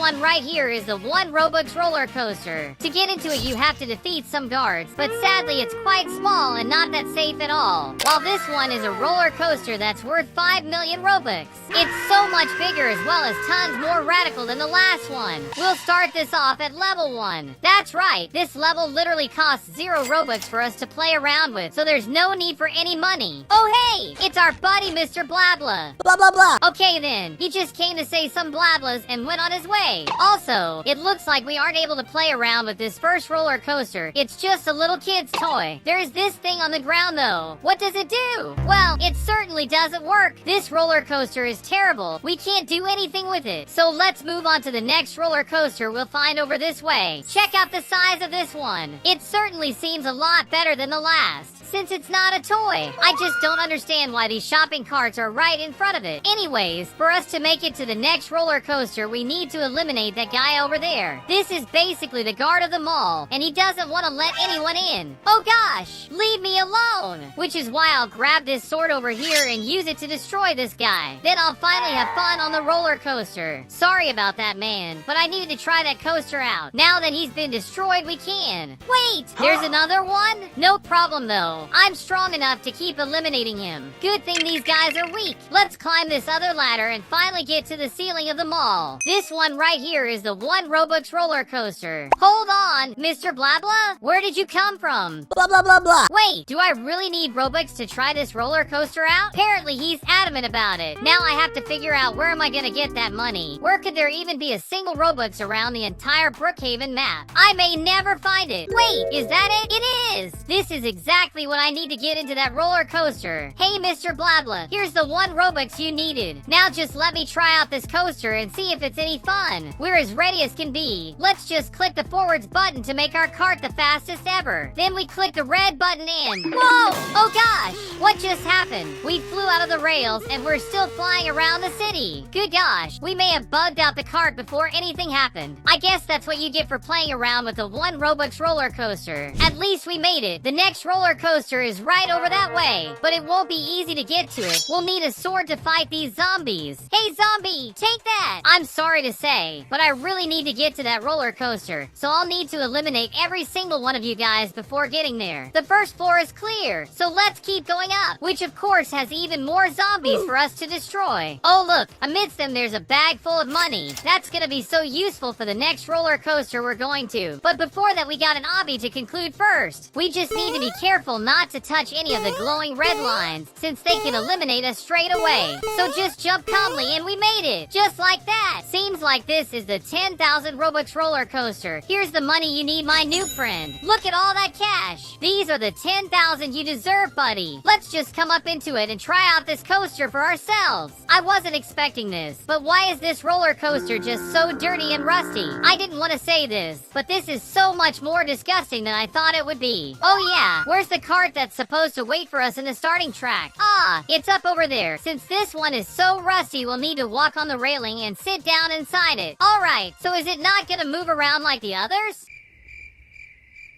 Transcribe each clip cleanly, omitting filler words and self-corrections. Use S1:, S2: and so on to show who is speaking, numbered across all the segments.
S1: one right here is the one Robux roller coaster. To get into it, you have to defeat some guards, but sadly it's quite small and not that safe at all. While this one is a roller coaster that's worth 5 million Robux. It's so much bigger as well as tons more radical than the last one. We'll start this off at level 1. That's right, this level literally costs 0 Robux for us to play around with, so there's no need for any money. Oh hey, it's our buddy Mr. Blabla.
S2: Blah blah blah.
S1: Okay then, he just came to say some blablas and went on his way. Also, it looks like we aren't able to play around with this first roller coaster. It's just a little kid's toy. There's this thing on the ground though. What does it do? Well, it certainly doesn't work. This roller coaster is terrible. We can't do anything with it. So let's move on to the next roller coaster we'll find over this way. Check out the size of this one. It certainly seems a lot better than the last, since it's not a toy. I just don't understand why these shopping carts are right in front of it. Anyways, for us to make it to the next roller coaster, we need to eliminate that guy over there. This is basically the guard of the mall, and he doesn't want to let anyone in. Oh gosh, leave me alone! Which is why I'll grab this sword over here and use it to destroy this guy. Then I'll finally have fun on the roller coaster. Sorry about that, man, but I needed to try that coaster out. Now that he's been destroyed, we can. Wait, there's another one? No problem though. I'm strong enough to keep eliminating him. Good thing these guys are weak. Let's climb this other ladder and finally get to the ceiling of the mall. This one right here is the one Robux roller coaster. Hold on, Mr. Blabla? Where did you come from?
S2: Blah blah blah blah.
S1: Wait, do I really need Robux to try this roller coaster out? Apparently he's adamant about it. Now I have to figure out where am I gonna get that money? Where could there even be a single Robux around the entire Brookhaven map? I may never find it. Wait, is that it? It is! This is exactly what I need to get into that roller coaster. Hey, Mr. Blabla, here's the one Robux you needed. Now just let me try out this coaster and see if it's any fun. We're as ready as can be. Let's just click the forwards button to make our cart the fastest ever. Then we click the red button in. Whoa! Oh gosh! What just happened? We flew out of the rails and we're still flying around the city. Good gosh, we may have bugged out the cart before anything happened. I guess that's what you get for playing around with the one Robux roller coaster. At least we made it. The next roller coaster is right over that way, but it won't be easy to get to it. We'll need a sword to fight these zombies. Hey zombie, take that! I'm sorry to say, but I really need to get to that roller coaster, so I'll need to eliminate every single one of you guys before getting there. The first floor is clear, so let's keep going up, which of course has even more zombies for us to destroy. Oh look, amidst them there's a bag full of money. That's gonna be so useful for the next roller coaster we're going to. But before that, we got an obby to conclude first. We just need to be careful not to touch any of the glowing red lines, since they can eliminate us straight away. So just jump calmly and we made it, just like that. Seems like this is the 10,000 Robux roller coaster. Here's the money you need, my new friend. Look at all that cash. These are the 10,000 you deserve, buddy. Let's just come up into it and try out this coaster for ourselves. I wasn't expecting this, but why is this roller coaster just so dirty and rusty? I didn't want to say this, but this is so much more disgusting than I thought it would be. Oh yeah, where's the cart that's supposed to wait for us in the starting track? Ah, it's up over there. Since this one is so rusty, we'll need to walk on the railing and sit down inside it. Alright, so is it not gonna move around like the others?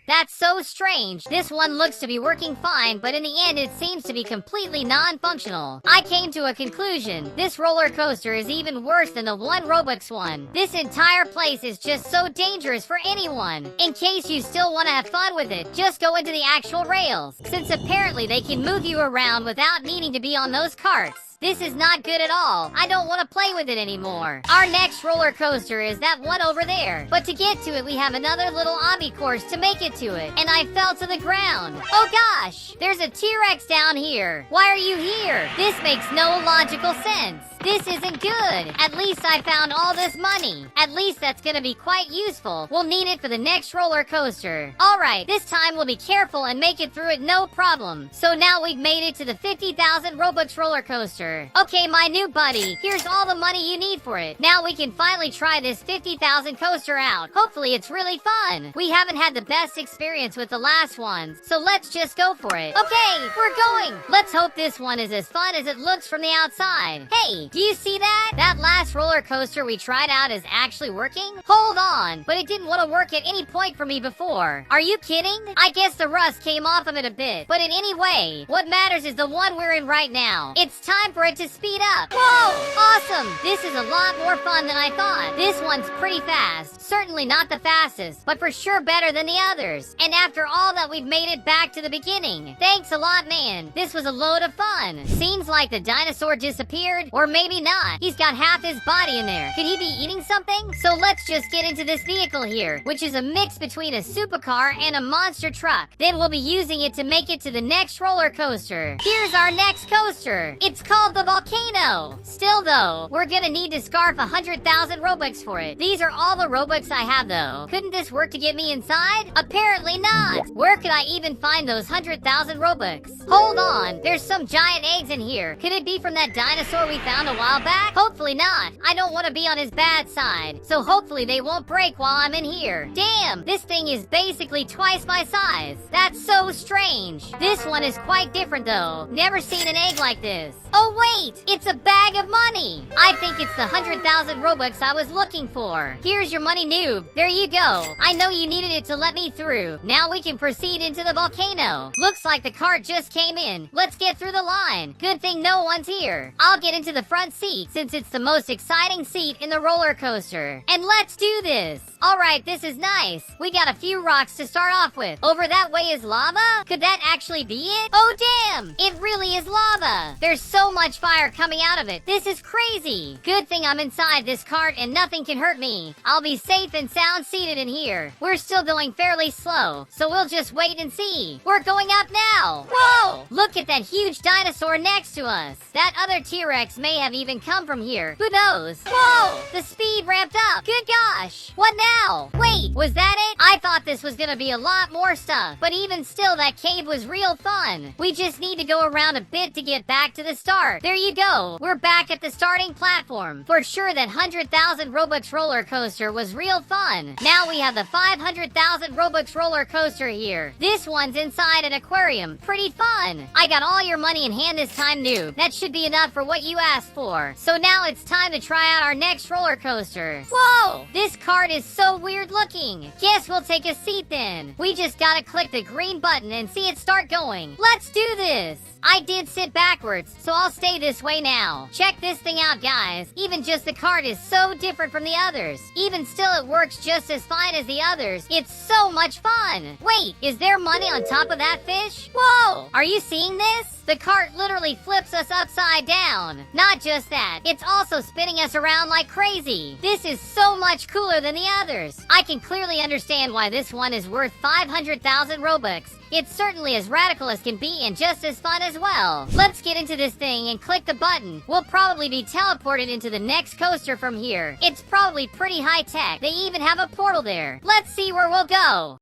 S1: That's so strange. This one looks to be working fine, but in the end it seems to be completely non-functional. I came to a conclusion. This roller coaster is even worse than the one Robux one. This entire place is just so dangerous for anyone. In case you still want to have fun with it, just go into the actual rails, since apparently they can move you around without needing to be on those carts. This is not good at all. I don't want to play with it anymore. Our next roller coaster is that one over there. But to get to it, we have another little obby course to make it to it. And I fell to the ground. Oh gosh, there's a T-Rex down here. Why are you here? This makes no logical sense. This isn't good. At least I found all this money. At least that's gonna be quite useful. We'll need it for the next roller coaster. Alright, this time we'll be careful and make it through it no problem. So now we've made it to the 50,000 Robux roller coaster. Okay, my new buddy, here's all the money you need for it. Now we can finally try this 50,000 coaster out. Hopefully it's really fun. We haven't had the best experience with the last ones, so let's just go for it. Okay, we're going. Let's hope this one is as fun as it looks from the outside. Hey, do you see that? That last roller coaster we tried out is actually working? Hold on, but it didn't want to work at any point for me before. Are you kidding? I guess the rust came off of it a bit, but in any way, what matters is the one we're in right now. It's time for it to speed up. Whoa, awesome. This is a lot more fun than I thought. This one's pretty fast. Certainly not the fastest, but for sure better than the others. And after all that, we've made it back to the beginning. Thanks a lot, man. This was a load of fun. Seems like the dinosaur disappeared, or maybe not. He's got half his body in there. Could he be eating something? So let's just get into this vehicle here, which is a mix between a supercar and a monster truck. Then we'll be using it to make it to the next roller coaster. Here's our next coaster. It's called the Volcano. Still though, we're gonna need to scarf 100,000 Robux for it. These are all the Robux I have though. Couldn't this work to get me inside? Apparently not. Where could I even find those 100,000 Robux? Hold on, there's some giant eggs in here. Could it be from that dinosaur we found a while back? Hopefully not. I don't want to be on his bad side, so hopefully they won't break while I'm in here. Damn, this thing is basically twice my size. That's so strange. This one is quite different though. Never seen an egg like this. Oh wait, it's a bag of money. I think it's the 100,000 Robux I was looking for. Here's your money, noob. There you go. I know you needed it to let me through. Now we can proceed into the volcano. Looks like the cart just came in. Let's get through the line. Good thing no one's here. I'll get into the front seat since it's the most exciting seat in the roller coaster. And let's do this. Alright, this is nice. We got a few rocks to start off with. Over that way is lava? Could that actually be it? Oh damn! It really is lava. There's so much fire coming out of it. This is crazy. Good thing I'm inside this cart and nothing can hurt me. I'll be safe and sound seated in here. We're still going fairly slow, so we'll just wait and see. We're going up now. Whoa! Look at that huge dinosaur next to us. That other T-Rex may have even come from here. Who knows? Whoa! The speed ramped up. Good gosh. What now? Wait, was that it? I thought this was gonna be a lot more stuff, but even still, that cave was real fun. We just need to go around a bit to get back to the start. There you go. We're back at the starting platform. For sure, that 100,000 Robux roller coaster was real fun. Now we have the 500,000 Robux roller coaster here. This one's inside an aquarium. Pretty fun. I got all your money in hand this time, noob. That should be enough for what you asked for. So now it's time to try out our next roller coaster. Whoa! This cart is so weird looking. Guess we'll take a seat then. We just gotta click the green button and see it start going. Let's do this. I did sit backwards, so I'll stay this way now. Check this thing out, guys. Even just the cart is so different from the others. Even still, it works just as fine as the others. It's so much fun. Wait, is there money on top of that fish? Whoa! Are you seeing this? The cart literally flips us upside down. Not just that, it's also spinning us around like crazy. This is so much cooler than the others. I can clearly understand why this one is worth 500,000 Robux. It's certainly as radical as can be and just as fun as well. Let's get into this thing and click the button. We'll probably be teleported into the next coaster from here. It's probably pretty high tech. They even have a portal there. Let's see where we'll go.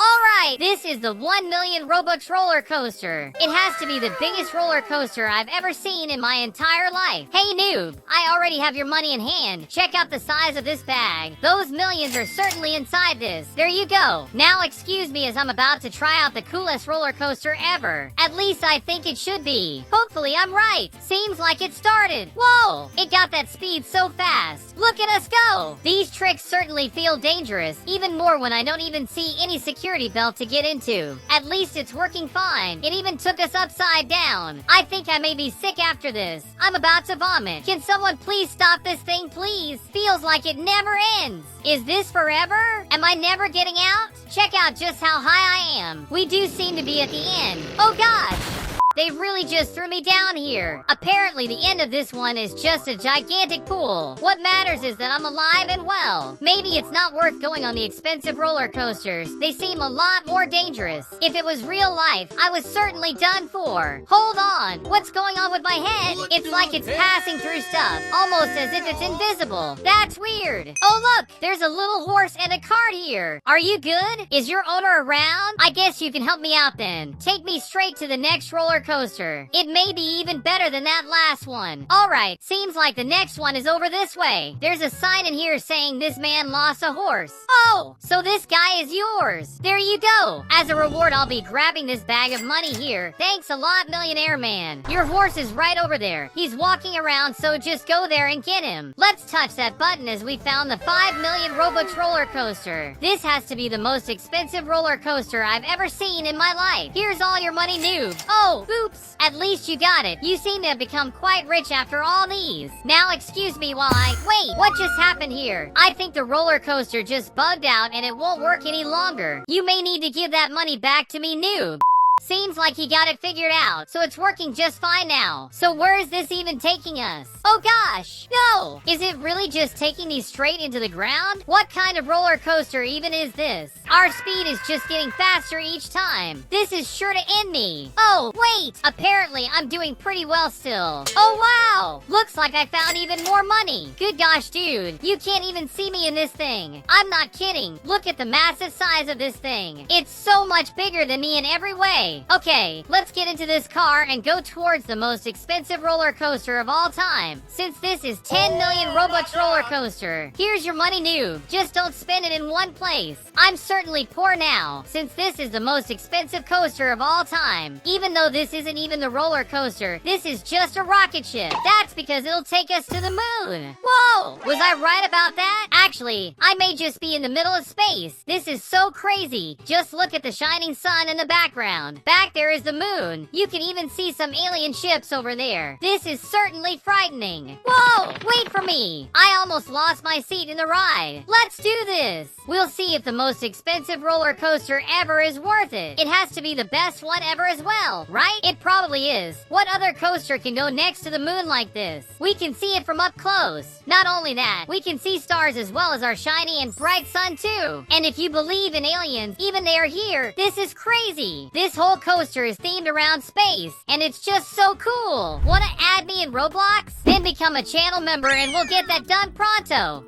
S1: Alright, this is the 1 million Robux roller coaster. It has to be the biggest roller coaster I've ever seen in my entire life. Hey noob, I already have your money in hand. Check out the size of this bag. Those millions are certainly inside this. There you go. Now excuse me as I'm about to try out the coolest roller coaster ever. At least I think it should be. Hopefully I'm right. Seems like it started. Whoa, it got that speed so fast. Look at us go. These tricks certainly feel dangerous, even more when I don't even see any security belt to get into. At least it's working fine. It even took us upside down. I think I may be sick after this. I'm about to vomit. Can someone please stop this thing, please? Feels like it never ends. Is this forever? Am I never getting out? Check out just how high I am. We do seem to be at the end. Oh gosh! They really just threw me down here. Apparently, the end of this one is just a gigantic pool. What matters is that I'm alive and well. Maybe it's not worth going on the expensive roller coasters. They seem a lot more dangerous. If it was real life, I was certainly done for. Hold on. What's going on with my head? It's like it's passing through stuff, almost as if it's invisible. That's weird. Oh, look. There's a little horse and a cart here. Are you good? Is your owner around? I guess you can help me out then. Take me straight to the next roller coaster. It may be even better than that last one. Alright, seems like the next one is over this way. There's a sign in here saying this man lost a horse. Oh, so this guy is yours. There you go. As a reward, I'll be grabbing this bag of money here. Thanks a lot, Millionaire Man. Your horse is right over there. He's walking around, so just go there and get him. Let's touch that button as we found the 5 million Robux roller coaster. This has to be the most expensive roller coaster I've ever seen in my life. Here's all your money, noob. Oh, Boops! At least you got it. You seem to have become quite rich after all these. Now excuse me while I... Wait, what just happened here? I think the roller coaster just bugged out and it won't work any longer. You may need to give that money back to me, noob. Seems like he got it figured out, so it's working just fine now. So where is this even taking us? Oh gosh, no! Is it really just taking me straight into the ground? What kind of roller coaster even is this? Our speed is just getting faster each time. This is sure to end me. Oh, wait! Apparently, I'm doing pretty well still. Oh wow! Looks like I found even more money. Good gosh, dude. You can't even see me in this thing. I'm not kidding. Look at the massive size of this thing. It's so much bigger than me in every way. Okay, let's get into this car and go towards the most expensive roller coaster of all time. Since this is 10 million Robux roller coaster. Here's your money, noob. Just don't spend it in one place. I'm certainly poor now, since this is the most expensive coaster of all time. Even though this isn't even the roller coaster, this is just a rocket ship. That's because it'll take us to the moon. Whoa! Was I right about that? Actually, I may just be in the middle of space. This is so crazy. Just look at the shining sun in the background. Back there is the moon. You can even see some alien ships over there. This is certainly frightening. Whoa! Wait for me! I almost lost my seat in the ride. Let's do this! We'll see if the most expensive roller coaster ever is worth it. It has to be the best one ever as well, right? It probably is. What other coaster can go next to the moon like this? We can see it from up close. Not only that, we can see stars as well as our shiny and bright sun too. And if you believe in aliens, even they are here, this is crazy. This whole coaster is themed around space, and it's just so cool. Wanna add me in Roblox? Then become a channel member and we'll get that done pronto.